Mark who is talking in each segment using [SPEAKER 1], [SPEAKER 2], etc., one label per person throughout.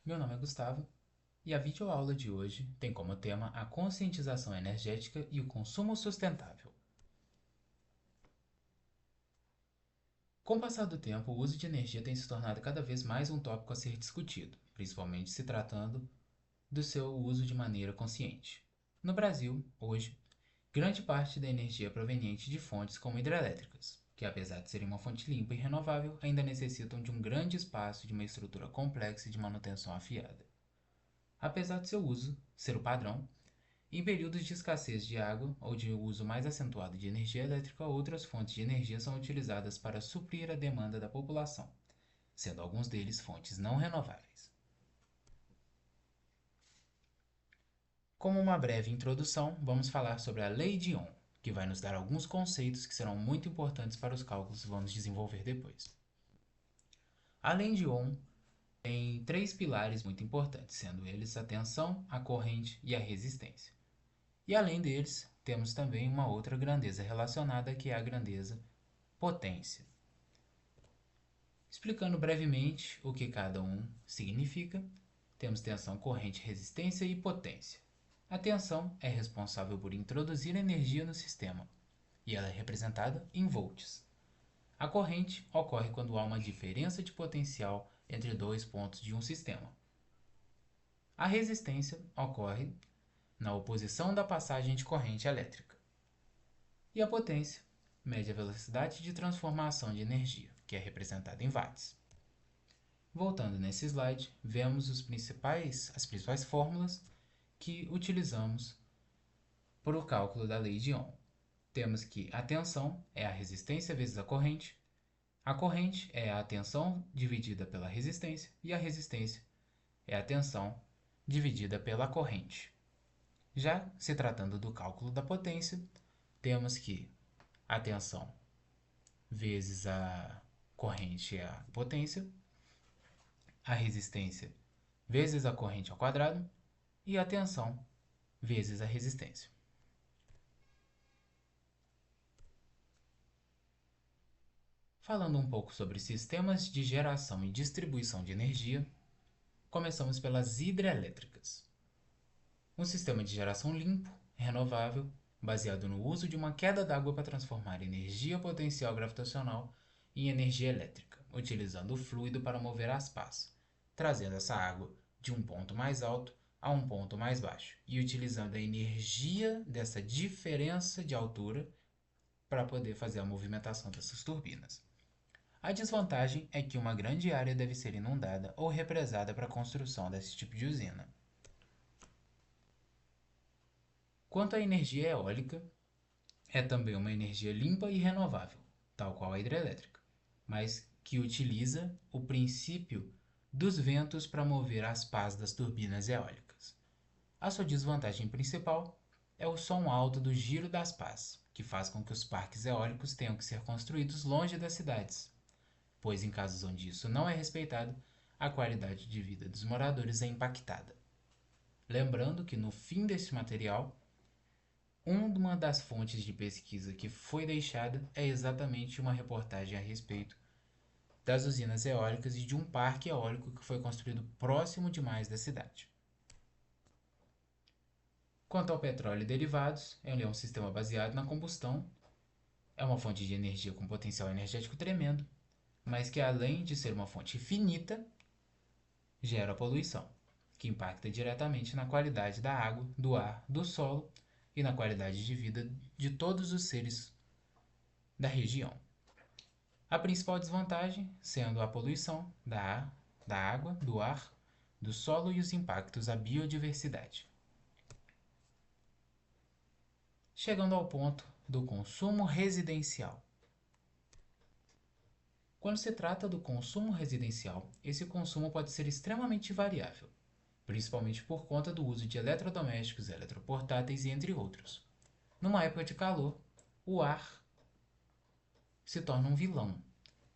[SPEAKER 1] Meu nome é Gustavo e a videoaula de hoje tem como tema a conscientização energética e o consumo sustentável. Com o passar do tempo, o uso de energia tem se tornado cada vez mais um tópico a ser discutido, principalmente se tratando do seu uso de maneira consciente. No Brasil, hoje, grande parte da energia é proveniente de fontes como hidrelétricas, que apesar de serem uma fonte limpa e renovável, ainda necessitam de um grande espaço de uma estrutura complexa e de manutenção afiada. Apesar de seu uso ser o padrão, em períodos de escassez de água ou de uso mais acentuado de energia elétrica, outras fontes de energia são utilizadas para suprir a demanda da população, sendo alguns deles fontes não renováveis. Como uma breve introdução, vamos falar sobre a Lei de Ohm, que vai nos dar alguns conceitos que serão muito importantes para os cálculos que vamos desenvolver depois. A Lei de Ohm tem três pilares muito importantes, sendo eles a tensão, a corrente e a resistência. E além deles, temos também uma outra grandeza relacionada, que é a grandeza potência. Explicando brevemente o que cada um significa, temos tensão, corrente, resistência e potência. A tensão é responsável por introduzir energia no sistema, e ela é representada em volts. A corrente ocorre quando há uma diferença de potencial entre dois pontos de um sistema. A resistência ocorre na oposição da passagem de corrente elétrica. E a potência mede a velocidade de transformação de energia, que é representada em watts. Voltando nesse slide, vemos as principais fórmulas que utilizamos para o cálculo da lei de Ohm. Temos que a tensão é a resistência vezes a corrente é a tensão dividida pela resistência e a resistência é a tensão dividida pela corrente. Já se tratando do cálculo da potência, temos que a tensão vezes a corrente é a potência, a resistência vezes a corrente ao quadrado e a tensão vezes a resistência. Falando um pouco sobre sistemas de geração e distribuição de energia, começamos pelas hidrelétricas. Um sistema de geração limpo, renovável, baseado no uso de uma queda d'água para transformar energia potencial gravitacional em energia elétrica, utilizando o fluido para mover as pás, trazendo essa água de um ponto mais alto a um ponto mais baixo e utilizando a energia dessa diferença de altura para poder fazer a movimentação dessas turbinas. A desvantagem é que uma grande área deve ser inundada ou represada para a construção desse tipo de usina. Quanto à energia eólica, é também uma energia limpa e renovável, tal qual a hidrelétrica, mas que utiliza o princípio dos ventos para mover as pás das turbinas eólicas. A sua desvantagem principal é o som alto do giro das pás, que faz com que os parques eólicos tenham que ser construídos longe das cidades, pois em casos onde isso não é respeitado, a qualidade de vida dos moradores é impactada. Lembrando que no fim deste material, uma das fontes de pesquisa que foi deixada é exatamente uma reportagem a respeito das usinas eólicas e de um parque eólico que foi construído próximo demais da cidade. Quanto ao petróleo e derivados, ele é um sistema baseado na combustão, é uma fonte de energia com potencial energético tremendo, mas que além de ser uma fonte finita, gera poluição, que impacta diretamente na qualidade da água, do ar, do solo e na qualidade de vida de todos os seres da região. A principal desvantagem sendo a poluição da água, do ar, do solo e os impactos à biodiversidade. Chegando ao ponto do consumo residencial. Quando se trata do consumo residencial, esse consumo pode ser extremamente variável, principalmente por conta do uso de eletrodomésticos, eletroportáteis e entre outros. Numa época de calor, o ar se torna um vilão,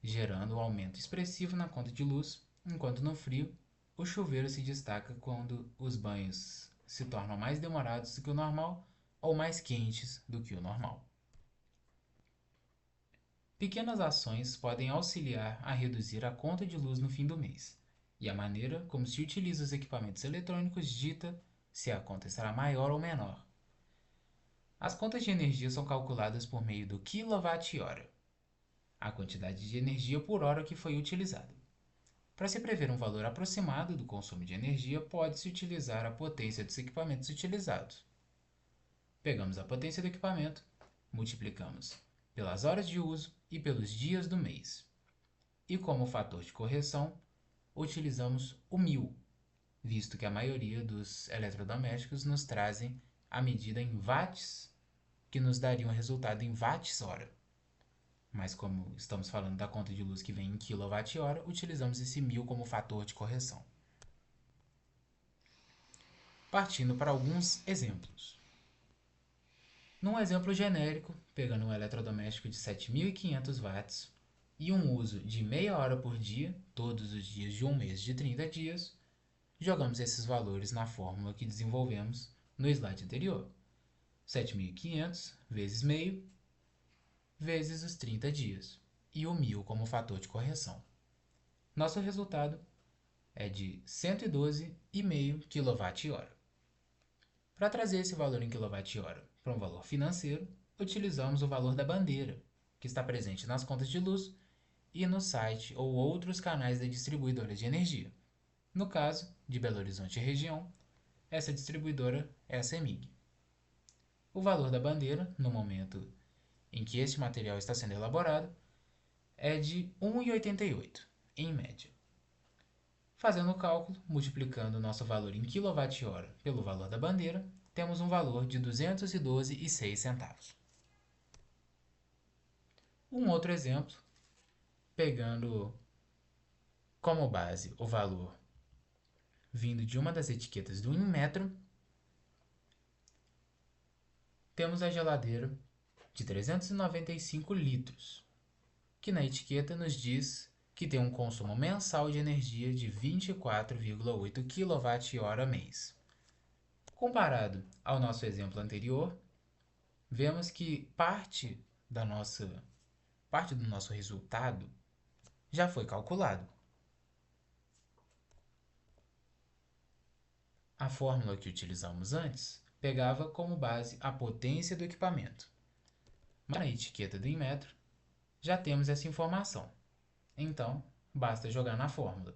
[SPEAKER 1] gerando um aumento expressivo na conta de luz, enquanto no frio, o chuveiro se destaca quando os banhos se tornam mais demorados do que o normal ou mais quentes do que o normal. Pequenas ações podem auxiliar a reduzir a conta de luz no fim do mês, e a maneira como se utiliza os equipamentos eletrônicos dita se a conta será maior ou menor. As contas de energia são calculadas por meio do kWh, a quantidade de energia por hora que foi utilizada. Para se prever um valor aproximado do consumo de energia, pode-se utilizar a potência dos equipamentos utilizados. Pegamos a potência do equipamento, multiplicamos pelas horas de uso e pelos dias do mês. E como fator de correção, utilizamos o 1000, visto que a maioria dos eletrodomésticos nos trazem a medida em watts, que nos daria um resultado em watts-hora. Mas como estamos falando da conta de luz que vem em kWh, utilizamos esse 1000 como fator de correção. Partindo para alguns exemplos. Num exemplo genérico, pegando um eletrodoméstico de 7.500 watts e um uso de meia hora por dia, todos os dias de um mês de 30 dias, jogamos esses valores na fórmula que desenvolvemos no slide anterior. 7.500 vezes meio vezes os 30 dias e o 1000 como fator de correção. Nosso resultado é de 112,5 kWh. Para trazer esse valor em kWh para um valor financeiro, utilizamos o valor da bandeira, que está presente nas contas de luz e no site ou outros canais da distribuidora de energia. No caso de Belo Horizonte e região, essa distribuidora é a CEMIG. O valor da bandeira, no momento em que este material está sendo elaborado, é de 1,88, em média. Fazendo o cálculo, multiplicando o nosso valor em kWh pelo valor da bandeira, temos um valor de 212,06 centavos. Um outro exemplo, pegando como base o valor vindo de uma das etiquetas do Inmetro, temos a geladeira de 395 litros, que na etiqueta nos diz que tem um consumo mensal de energia de 24,8 kWh mês. Comparado ao nosso exemplo anterior, vemos que parte do nosso resultado já foi calculado. A fórmula que utilizamos antes pegava como base a potência do equipamento. Mas na etiqueta do Inmetro já temos essa informação. Então, basta jogar na fórmula.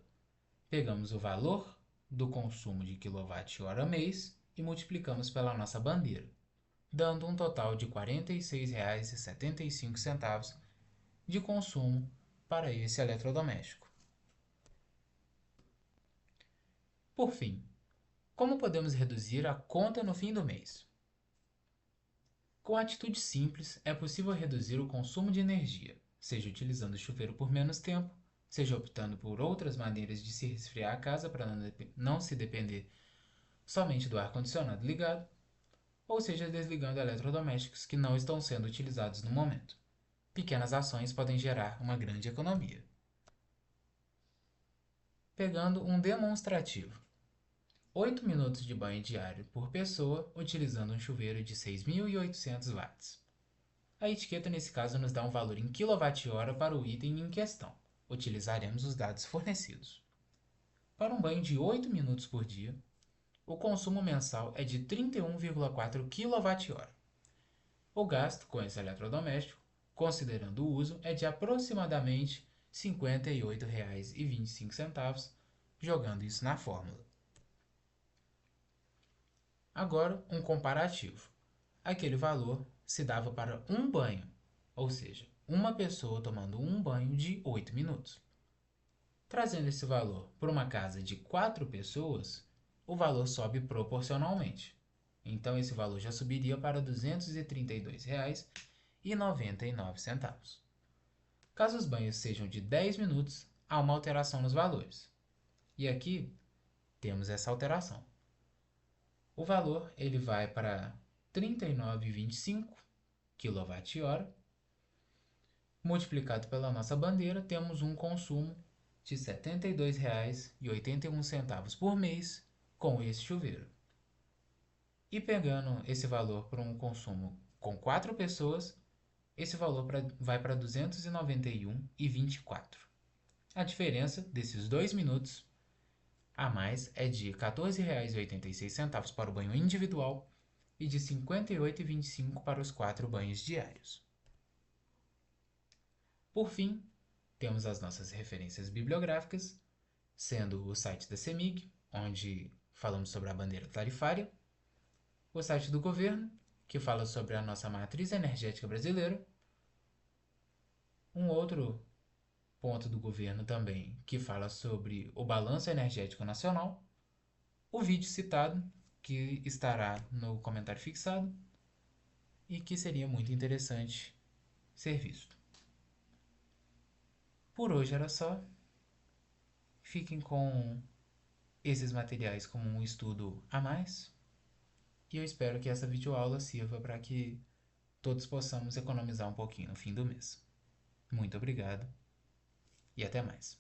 [SPEAKER 1] Pegamos o valor do consumo de kWh mês e multiplicamos pela nossa bandeira, dando um total de R$ 46,75 de consumo para esse eletrodoméstico. Por fim, como podemos reduzir a conta no fim do mês? Com atitudes simples, é possível reduzir o consumo de energia, seja utilizando o chuveiro por menos tempo, seja optando por outras maneiras de se resfriar a casa para não se depender somente do ar-condicionado ligado, ou seja, desligando eletrodomésticos que não estão sendo utilizados no momento. Pequenas ações podem gerar uma grande economia. Pegando um demonstrativo. 8 minutos de banho diário por pessoa utilizando um chuveiro de 6.800 watts. A etiqueta nesse caso nos dá um valor em kWh para o item em questão. Utilizaremos os dados fornecidos. Para um banho de 8 minutos por dia, o consumo mensal é de 31,4 kWh. O gasto com esse eletrodoméstico, considerando o uso, é de aproximadamente R$ 58,25, jogando isso na fórmula. Agora, um comparativo. Aquele valor se dava para um banho, ou seja, uma pessoa tomando um banho de 8 minutos. Trazendo esse valor para uma casa de 4 pessoas, o valor sobe proporcionalmente. Então, esse valor já subiria para R$ 232,99. Caso os banhos sejam de 10 minutos, há uma alteração nos valores. E aqui temos essa alteração. O valor ele vai para 39,25 kWh. Multiplicado pela nossa bandeira, temos um consumo de R$ 72,81 por mês com esse chuveiro. E pegando esse valor para um consumo com 4 pessoas, esse valor vai para R$ 291,24. A diferença desses 2 minutos A mais é de R$ 14,86 para o banho individual e de R$ 58,25 para os 4 banhos diários. Por fim, temos as nossas referências bibliográficas, sendo o site da CEMIG, onde falamos sobre a bandeira tarifária, o site do governo, que fala sobre a nossa matriz energética brasileira, um outro ponto do governo também, que fala sobre o balanço energético nacional, o vídeo citado, que estará no comentário fixado e que seria muito interessante ser visto. Por hoje era só. Fiquem com esses materiais como um estudo a mais e eu espero que essa videoaula sirva para que todos possamos economizar um pouquinho no fim do mês. Muito obrigado e até mais.